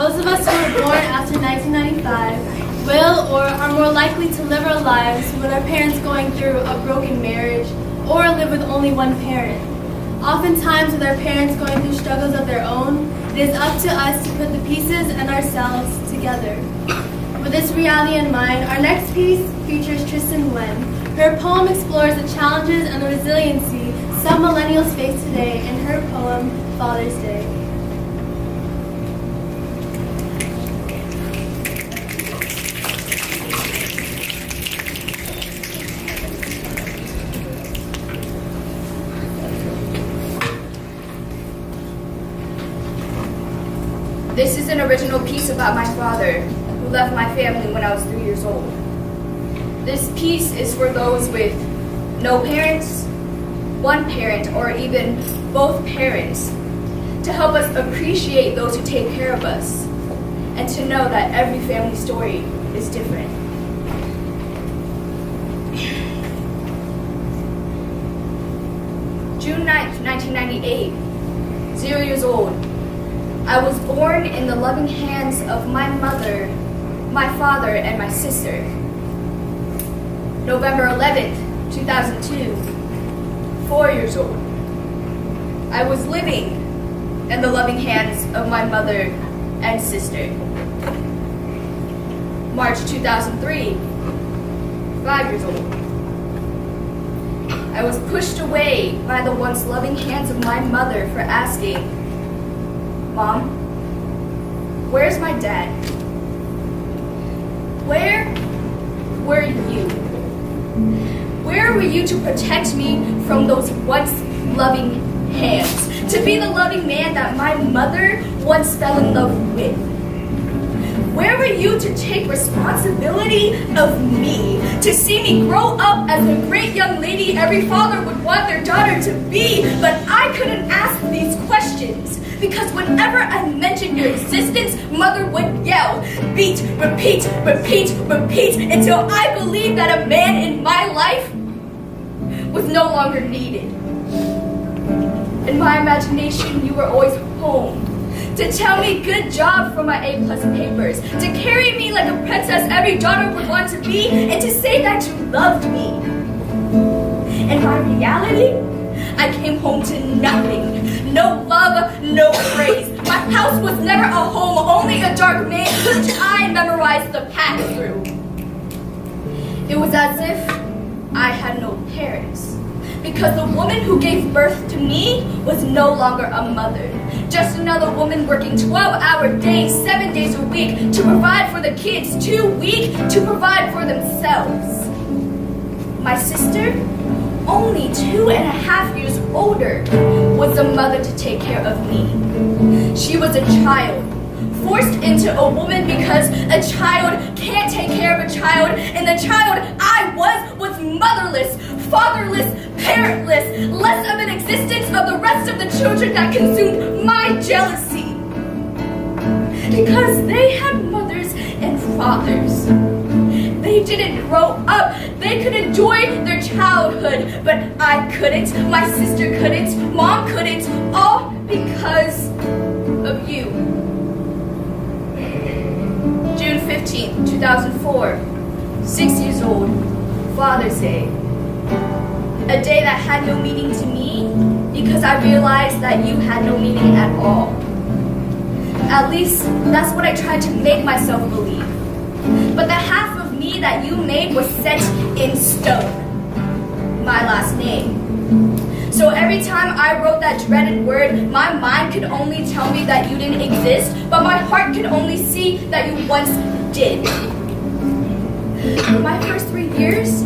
Those of us who were born after 1995 will or are more likely to live our lives with our parents going through a broken marriage or live with only one parent. Oftentimes with our parents going through struggles of their own, it is up to us to put the pieces and ourselves together. With this reality in mind, our next piece features Tristan Wen. Her poem explores the challenges and the resiliency some millennials face today in her poem, Father's Day. This is an original piece about my father, who left my family when I was 3 years old. This piece is for those with no parents, one parent, or even both parents, to help us appreciate those who take care of us, and to know that every family story is different. June 9th, 1998, 0 years old. I was born in the loving hands of my mother, my father, and my sister. November 11th, 2002, 4 years old. I was living in the loving hands of my mother and sister. March 2003, 5 years old. I was pushed away by the once loving hands of my mother for asking, "Mom, where's my dad? Where were you? Where were you to protect me from those once loving hands? To be the loving man that my mother once fell in love with? Where were you to take responsibility of me? To see me grow up as a great young lady every father would want their daughter to be? But I couldn't ask these questions, because whenever I mentioned your existence, mother would yell, beat, repeat, repeat, repeat, until I believed that a man in my life was no longer needed. In my imagination, you were always home, to tell me good job for my A+ papers, to carry me like a princess every daughter would want to be, and to say that you loved me. In my reality, I came home to nothing. No love, no praise. My house was never a home, only a dark maze which I memorized the path through. It was as if I had no parents, because the woman who gave birth to me was no longer a mother, just another woman working 12-hour days, 7 days a week to provide for the kids, too weak to provide for themselves. My sister, only 2.5 years older, was a mother to take care of me. She was a child, forced into a woman because a child can't take care of a child, and the child I was motherless, fatherless, parentless, less of an existence of the rest of the children that consumed my jealousy. Because they had mothers and fathers. They didn't grow up. They could enjoy their childhood, but I couldn't. My sister couldn't. Mom couldn't. All because of you. June 15th, 2004, 6 years old, Father's Day. A day that had no meaning to me because I realized that you had no meaning at all. At least, that's what I tried to make myself believe. But the half of me that you made was set in stone. My last name. So every time I wrote that dreaded word, my mind could only tell me that you didn't exist, but my heart could only see that you once did. My first 3 years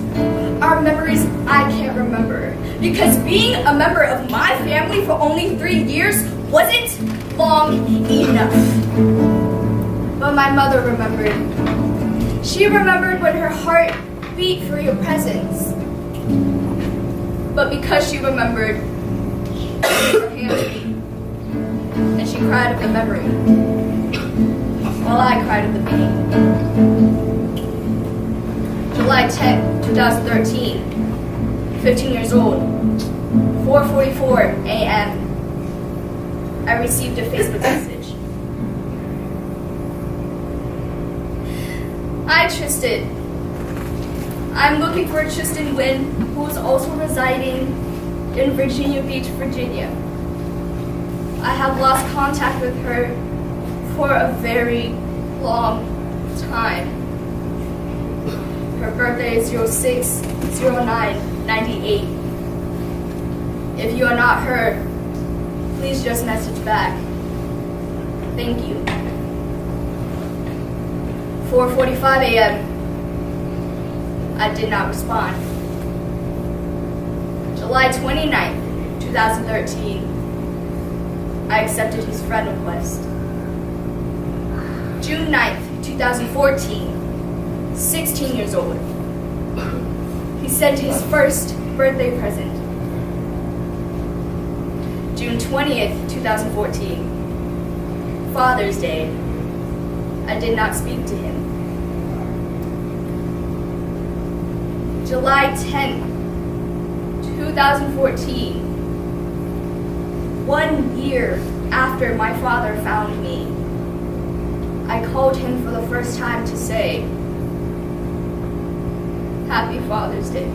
are memories I can't remember, because being a member of my family for only 3 years wasn't long enough. But my mother remembered. She remembered when her heart beat for your presence. But because she remembered, her hands beat, and she cried of the memory, while I cried of the pain. July 10th, 2013, 15 years old, 4:44 a.m. I received a Facebook message. Hi, Tristan. I'm looking for Tristan Wynn, who is also residing in Virginia Beach, Virginia. I have lost contact with her for a very long time. Her birthday is 06/09/98. If you are not her, please just message back. Thank you. 4:45 a.m. I did not respond. July 29th, 2013. I accepted his friend request. June 9th, 2014. 16 years old. He sent his first birthday present. June 20th, 2014. Father's Day. I did not speak to him. July 10th, 2014. 1 year after my father found me, I called him for the first time to say, Happy Father's Day.